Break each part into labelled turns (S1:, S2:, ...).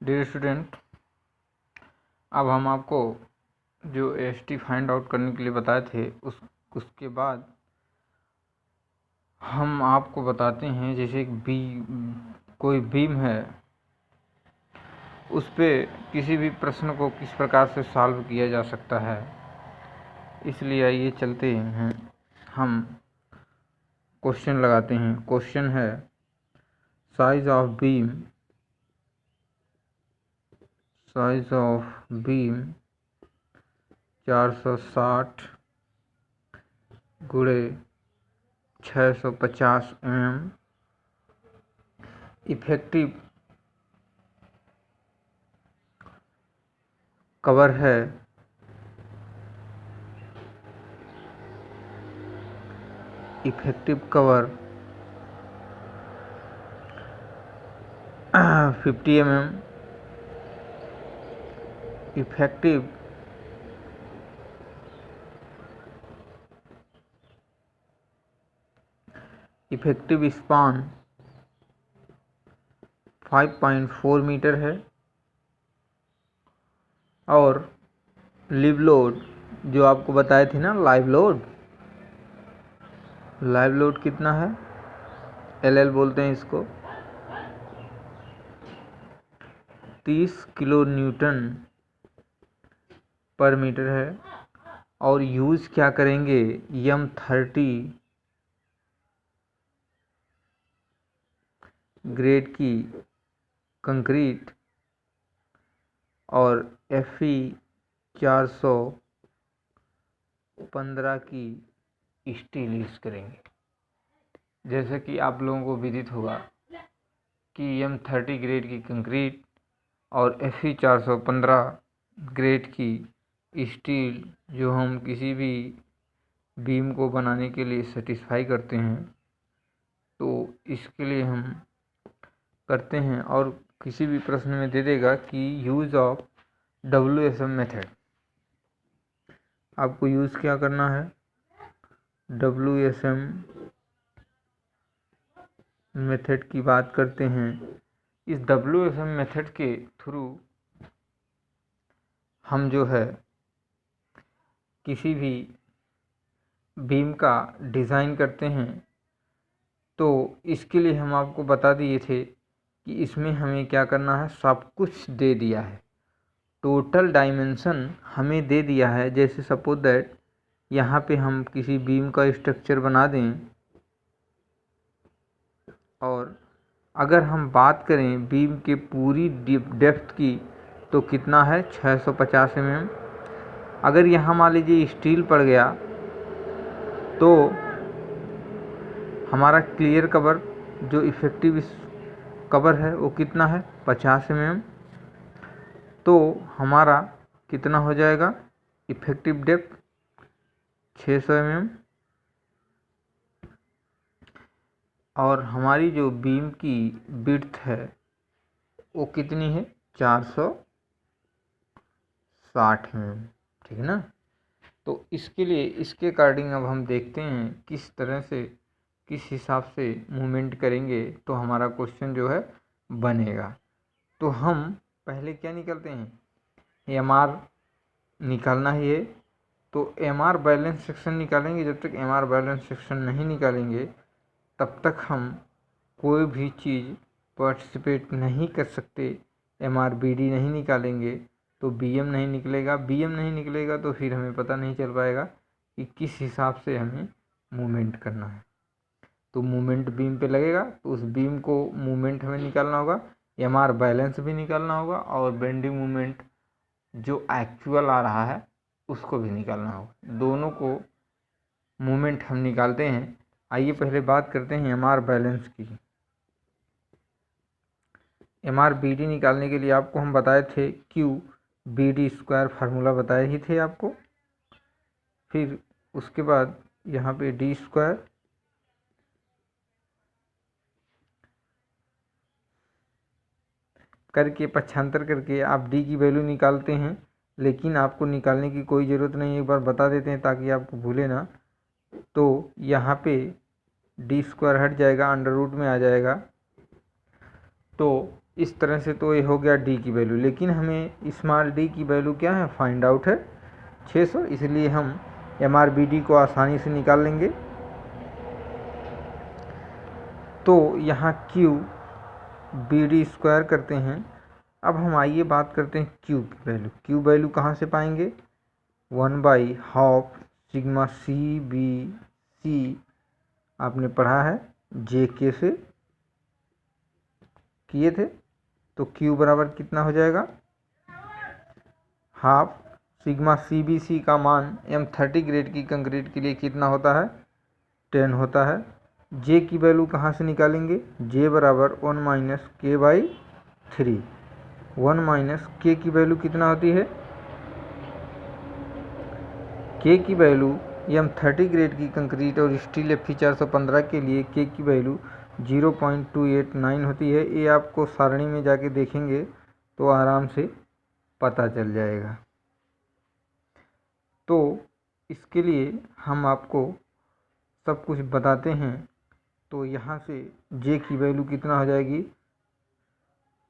S1: Dear student, अब हम आपको जो AST फाइंड आउट करने के लिए बताए थे उसके बाद हम आपको बताते हैं, जैसे कोई बीम है, उस पे किसी भी प्रश्न को किस प्रकार से सॉल्व किया जा सकता है। इसलिए आइए चलते हैं, हम क्वेश्चन लगाते हैं। क्वेश्चन है साइज ऑफ बीम 460 गुणे 650 mm। इफेक्टिव कवर है 50 mm। इफेक्टिव स्पान 5.4 मीटर है। और लिव लोड जो आपको बताए थे ना, लाइव लोड कितना है, LL बोलते हैं इसको, 30 किलो न्यूटन पर मीटर है। और यूज़ क्या करेंगे, M30 ग्रेड की कंक्रीट और Fe 415 की स्टील यूज़ करेंगे। जैसे कि आप लोगों को विदित होगा कि M30 ग्रेड की कंक्रीट और Fe 415 ग्रेड की स्टील जो हम किसी भी बीम को बनाने के लिए सेटिस्फाई करते हैं, तो इसके लिए हम करते हैं। और किसी भी प्रश्न में दे देगा कि यूज़ ऑफ WSM मेथड। आपको यूज़ क्या करना है, WSM मेथड की बात करते हैं। इस WSM मेथड के थ्रू हम जो है किसी भी बीम का डिज़ाइन करते हैं। तो इसके लिए हम आपको बता दिए थे कि इसमें हमें क्या करना है, सब कुछ दे दिया है, टोटल डायमेंशन हमें दे दिया है। जैसे सपोज दैट यहाँ पे हम किसी बीम का स्ट्रक्चर बना दें, और अगर हम बात करें बीम के पूरी डेप्थ की, तो कितना है, 650 mm। अगर यहाँ मान लीजिए स्टील पड़ गया, तो हमारा क्लियर कवर जो इफेक्टिव कवर है वो कितना है, 50 mm। तो हमारा कितना हो जाएगा, इफेक्टिव डेप्थ 600 mm। और हमारी जो बीम की विड्थ है वो कितनी है, 460 mm, ठीक है ना। तो इसके लिए इसके अकॉर्डिंग अब हम देखते हैं किस तरह से, किस हिसाब से मूवमेंट करेंगे तो हमारा क्वेश्चन जो है बनेगा। तो हम पहले क्या निकालते हैं, MR निकालना ही है। तो MR बैलेंस सेक्शन निकालेंगे। जब तक MR बैलेंस सेक्शन नहीं निकालेंगे तब तक हम कोई भी चीज़ पार्टिसिपेट नहीं कर सकते। MR BD नहीं निकालेंगे तो BM नहीं निकलेगा। BM नहीं निकलेगा तो फिर हमें पता नहीं चल पाएगा कि किस हिसाब से हमें मूवमेंट करना है। तो मूवमेंट बीम पे लगेगा तो उस बीम को मूवमेंट हमें निकालना होगा, MR बैलेंस भी निकालना होगा, और बेंडिंग मूवमेंट जो एक्चुअल आ रहा है उसको भी निकालना होगा। दोनों को मूवमेंट हम निकालते हैं। आइए पहले बात करते हैं MR बैलेंस की। MR BD निकालने के लिए आपको हम बताए थे QBD² फार्मूला बताए ही थे आपको। फिर उसके बाद यहाँ पे D² करके पक्षांतर करके आप D की वैल्यू निकालते हैं। लेकिन आपको निकालने की कोई ज़रूरत नहीं, एक बार बता देते हैं ताकि आपको भूले ना। तो यहाँ पे D² हट जाएगा, अंडर रूट में आ जाएगा। तो इस तरह से तो ये हो गया डी की वैल्यू, लेकिन हमें स्मॉल डी की वैल्यू क्या है, फाइंड आउट है 600, इसलिए हम MRBD को आसानी से निकाल लेंगे। तो यहाँ QBD स्क्वायर करते हैं। अब हम आइए बात करते हैं Q की वैल्यू। Q वैल्यू कहाँ से पाएंगे, 1/2 सिग्मा CBC आपने पढ़ा है, JK से किए थे। तो Q बराबर कितना हो जाएगा, हाफ सिग्मा CBC का मान M30 ग्रेड की कंक्रीट के लिए कितना होता है, 10 होता है। J की वैल्यू कहाँ से निकालेंगे, J बराबर 1 - K/3। 1 - K की वैल्यू कितना होती है, K की वैल्यू M30 ग्रेड की कंक्रीट और स्टील Fe415 के लिए K की वैल्यू 0.289 होती है। ये आपको सारणी में जाके देखेंगे तो आराम से पता चल जाएगा। तो इसके लिए हम आपको सब कुछ बताते हैं। तो यहाँ से J की वैल्यू कितना हो जाएगी,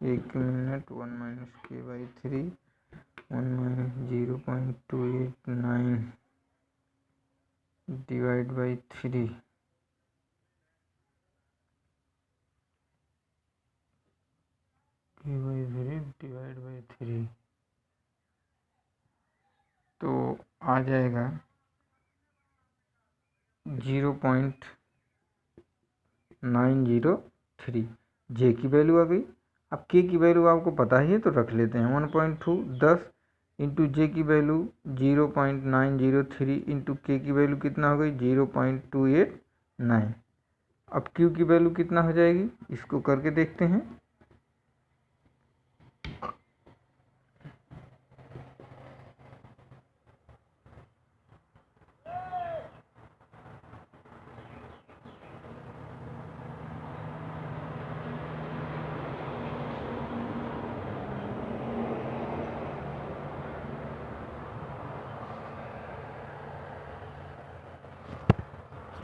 S1: 1 minute, 1 - K/3 1 - 0.289 divide by 3, divide by 3, तो आ जाएगा 0.903। J की वैल्यू आ गई। अब K की वैल्यू आपको पता ही है तो रख लेते हैं, 1.2 10 इंटू J की वैल्यू 0.903 इंटू K की वैल्यू कितना हो गई, 0.289। अब Q की वैल्यू कितना हो जाएगी, इसको करके देखते हैं।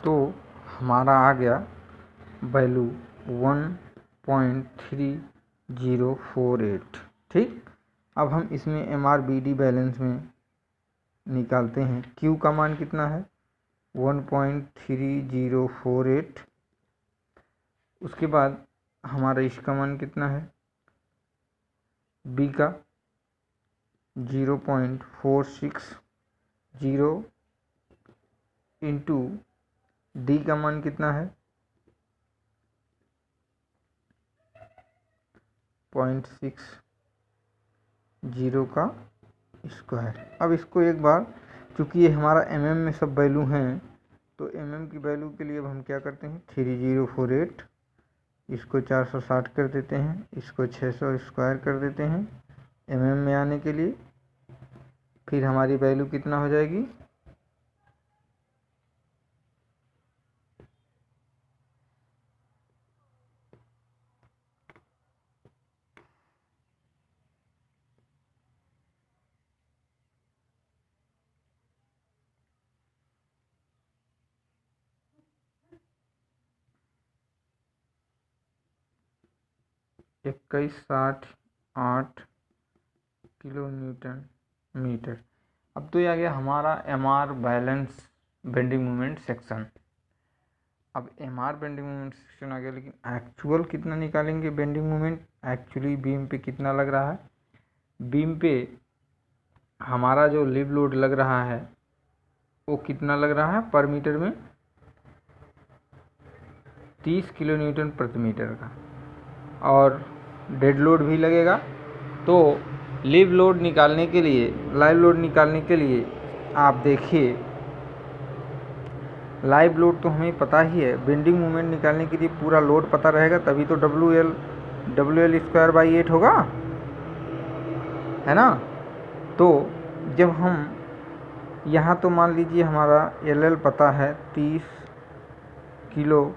S1: तो हमारा आ गया वैल्यू 1.3048। ठीक, अब हम इसमें MRBD बैलेंस में निकालते हैं। Q का मान कितना है, 1.3048। उसके बाद हमारा इसका मान कितना है, B का 0.460 इंटू D का मान कितना है 0.60 का स्क्वायर। अब इसको एक बार, चूँकि ये हमारा MM में सब वैल्यू हैं, तो MM की वैल्यू के लिए अब हम क्या करते हैं, 3048, इसको 460 कर देते हैं, इसको 600 स्क्वायर कर देते हैं MM में आने के लिए। फिर हमारी वैल्यू कितना हो जाएगी, इक्कीस 60 किलो न्यूटन मीटर। अब तो ये आ गया हमारा MR balance bending moment section. अब MR बेंडिंग मोमेंट सेक्शन आ गया, लेकिन एक्चुअल कितना निकालेंगे बेंडिंग मोमेंट, एक्चुअली बीम पे कितना लग रहा है। बीम पे हमारा जो लिव लोड लग रहा है वो कितना लग रहा है पर मीटर में, 30 किलो न्यूटन प्रति मीटर का, और डेड लोड भी लगेगा। तो लिव लोड निकालने के लिए, लाइव लोड निकालने के लिए आप देखिए, लाइव लोड तो हमें पता ही है, बेंडिंग मोमेंट निकालने के लिए पूरा लोड पता रहेगा, तभी तो WL स्क्वायर बाई 8 होगा, है ना। तो जब हम यहाँ, तो मान लीजिए हमारा LL पता है 30 किलो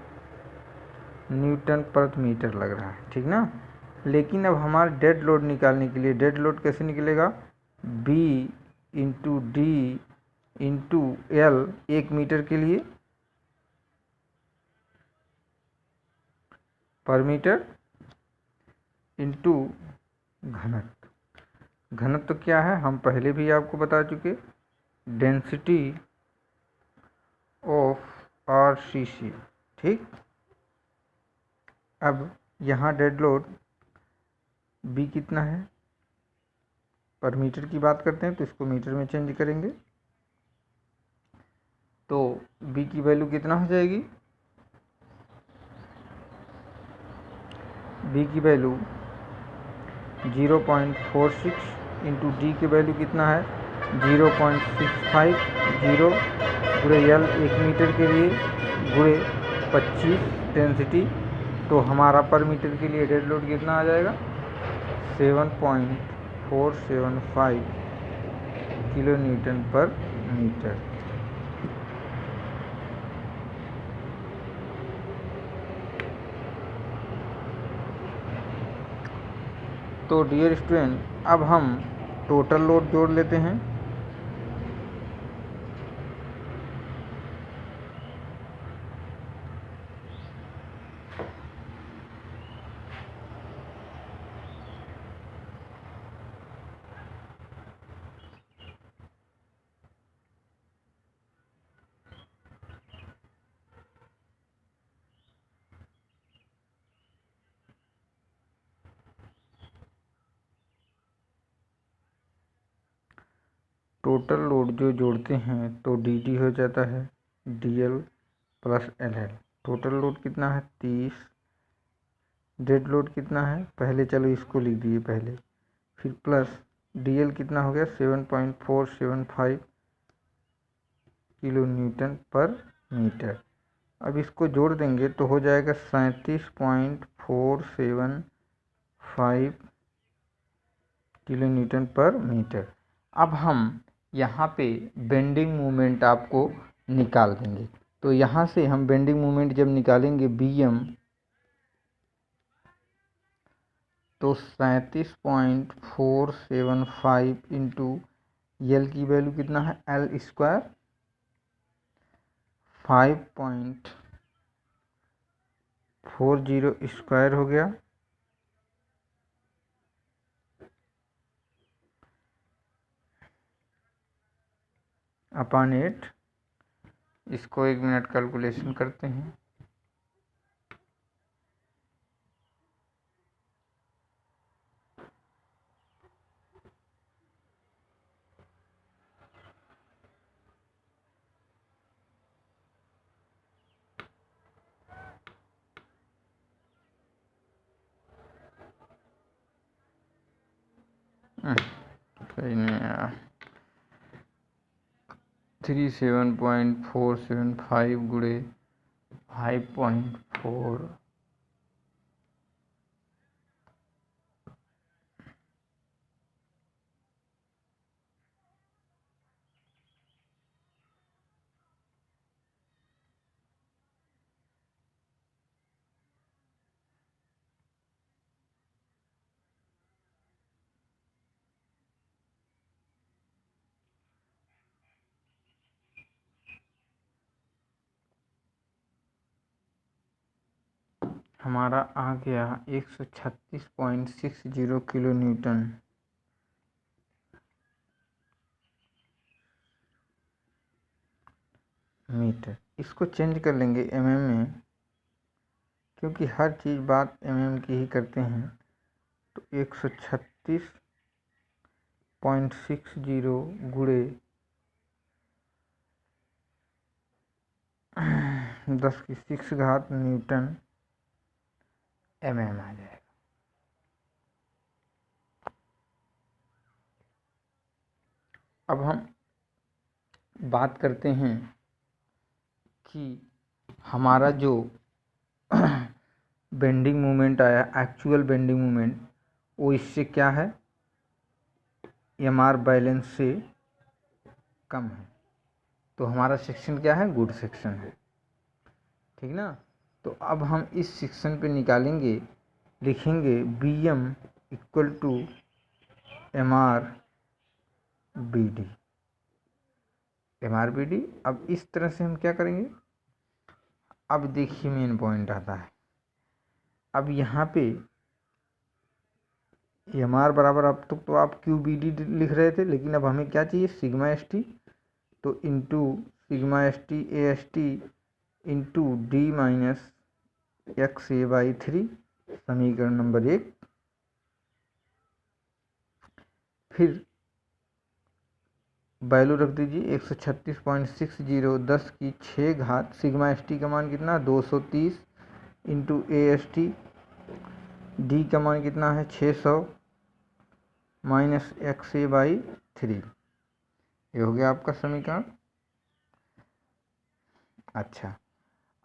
S1: न्यूटन प्रति मीटर लग रहा है, ठीक ना। लेकिन अब हमारा डेड लोड निकालने के लिए, डेड लोड कैसे निकलेगा, B into D into L 1 metre के लिए पर मीटर, इंटू घनत्व। घनत्व क्या है हम पहले भी आपको बता चुके, डेंसिटी ऑफ आरसीसी। ठीक, अब यहाँ डेड लोड बी कितना है, पर मीटर की बात करते हैं तो इसको मीटर में चेंज करेंगे, तो बी की वैल्यू कितना हो जाएगी, बी की वैल्यू 0.46 इंटू डी की वैल्यू कितना है 0.650 गुणे एल 1 मीटर के लिए गुणे 25 डेंसिटी, तो हमारा पर मीटर के लिए डेड लोड कितना आ जाएगा 7.475 किलो न्यूटन पर मीटर। तो डियर स्टूडेंट अब हम टोटल लोड जोड़ लेते हैं। टोटल लोड जो जोड़ते हैं तो डी हो जाता है DL plus LL। Total load कितना है 30, डेड लोड कितना है पहले चलो इसको लिख दिए पहले, फिर प्लस DL कितना हो गया 7.475 किलो न्यूटन पर मीटर। अब इसको जोड़ देंगे तो हो जाएगा 37.475 किलो न्यूटन पर मीटर। अब हम यहाँ पे बेंडिंग मोमेंट आपको निकाल देंगे, तो यहाँ से हम बेंडिंग मोमेंट जब निकालेंगे BM तो 37.475 इंटू यल की वैल्यू कितना है L स्क्वायर 5.40 स्क्वायर हो गया अपॉन 8। इसको 1 मिनट कैलकुलेशन करते हैं। सही नहीं आया, 37.475 गुणे 5.4 हमारा आ गया 136.60 किलो न्यूटन मीटर। इसको चेंज कर लेंगे mm में, क्योंकहर चीज़ बात mm की ही करते हैं, तो 136.60 गुणे 10⁶ न्यूटन mm आ जाएगा। अब हम बात करते हैं कि हमारा जो बेंडिंग मोमेंट आया एक्चुअल बेंडिंग मोमेंट वो इससे क्या है MR बैलेंस से कम है, तो हमारा सेक्शन क्या है गुड सेक्शन है, ठीक ना। तो अब हम इस सेक्शन पे निकालेंगे, लिखेंगे BM equal to MR BD। अब इस तरह से हम क्या करेंगे, अब देखिए मेन पॉइंट आता है। अब यहाँ पे एम आर बराबर अब तक तो आप क्यू बी डी लिख रहे थे, लेकिन अब हमें क्या चाहिए, सिग्मा एस टी। तो into sigma S T A S T into D minus X A by 3, समीकरण नंबर 1। फिर वैल्यू रख दीजिए 136.60 10 की 6 घात, सिग्मा एस टी का मान कितना 230 इंटू ए एस टी, डी का मान कितना है 600 माइनस एक्स ए बाई 3। ये हो गया आपका समीकरण। अच्छा,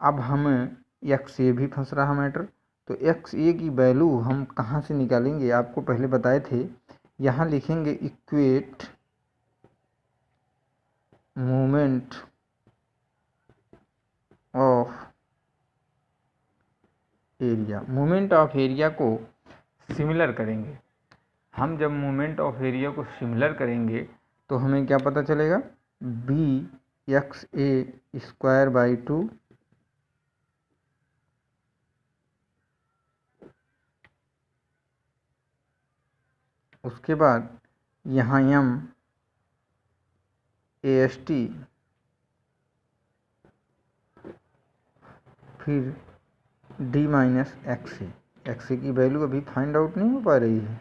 S1: अब हमें एक्स ए भी फंस रहा मैटर। तो एक्स ए की वैल्यू हम कहाँ से निकालेंगे, आपको पहले बताए थे। यहाँ लिखेंगे equate moment of area. Moment of area को सिमिलर करेंगे हम। जब मोमेंट ऑफ एरिया को सिमिलर करेंगे तो हमें क्या पता चलेगा, B X A square by 2 उसके बाद यहाँ एम ए एस टी, फिर D minus X A. X A की वैल्यू अभी फाइंड आउट नहीं हो पा रही है,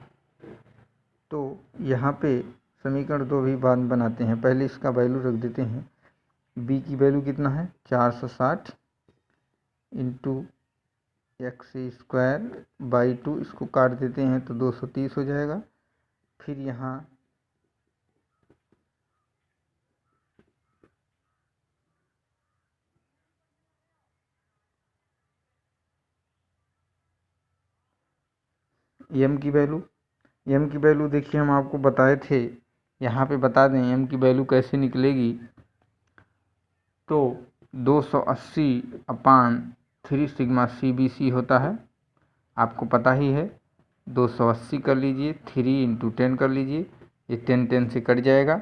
S1: तो यहाँ पे समीकरण 2 भी बाद बनाते हैं। पहले इसका वैल्यू रख देते हैं। बी की वैल्यू कितना है 460 into x A square by 2, इसको काट देते हैं तो 230 हो जाएगा। फिर यहाँ एम की वैल्यू देखिए हम आपको बताए थे, यहाँ पे बता दें एम की वैल्यू कैसे निकलेगी। तो 280/3 सिग्मा सी बी सी होता है, आपको पता ही है। 280 कर लीजिए, 3 इंटू 10 कर लीजिए, ये 10 से कट जाएगा।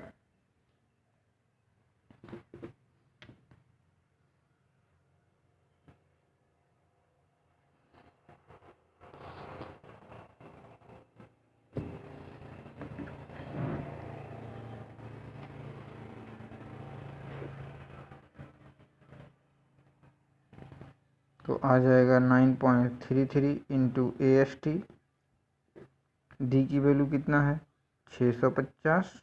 S1: तो आ जाएगा 9.33 इंटू ए एस टी। डी की वैल्यू कितना है 650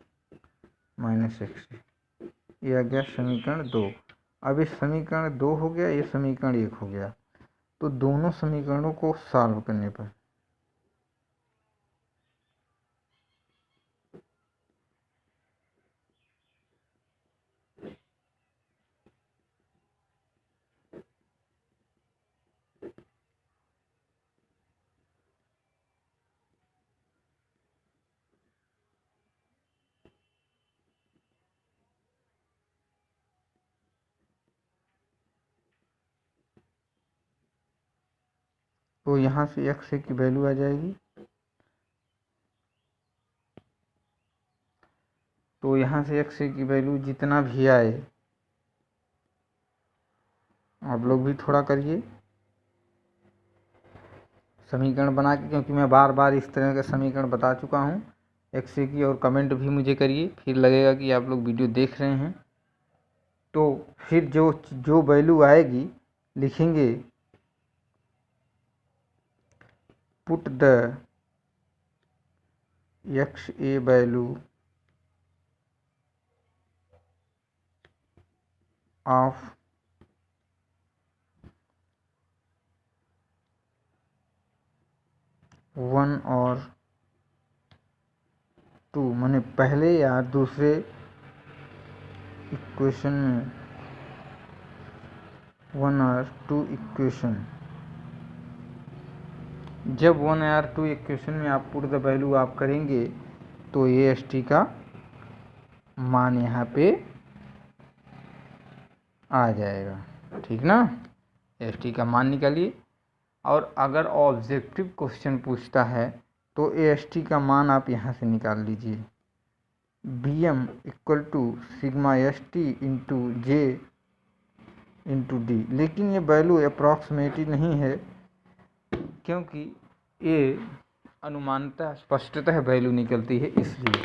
S1: माइनस एक्स। ये आ गया समीकरण 2। अब इस समीकरण 2 हो गया, ये समीकरण 1 हो गया। तो दोनों समीकरणों को सॉल्व करने पर तो यहाँ से एक्स ए की वैल्यू आ जाएगी। तो यहाँ से एक्स ए की वैल्यू जितना भी आए, आप लोग भी थोड़ा करिए समीकरण बना के, क्योंकि मैं बार बार इस तरह के समीकरण बता चुका हूँ एक्स ए की। और कमेंट भी मुझे करिए, फिर लगेगा कि आप लोग वीडियो देख रहे हैं। तो फिर जो वैल्यू आएगी लिखेंगे put the x A value of one और टू, माने पहले या दूसरे इक्वेशन में, 1 और 2 इक्वेशन। जब 1 और 2 इक्वेशन में आप पुट द वैल्यू आप करेंगे तो ए एस टी का मान यहाँ पे आ जाएगा, ठीक ना। एस टी का मान निकालिए। और अगर ऑब्जेक्टिव क्वेश्चन पूछता है तो ए एस टी का मान आप यहाँ से निकाल लीजिए, B M equal to sigma S T into J into D. लेकिन ये वैल्यू अप्रॉक्सीमेटली नहीं है, क्योंकि ये अनुमानतः स्पष्टतः वैल्यू निकलती है इसलिए।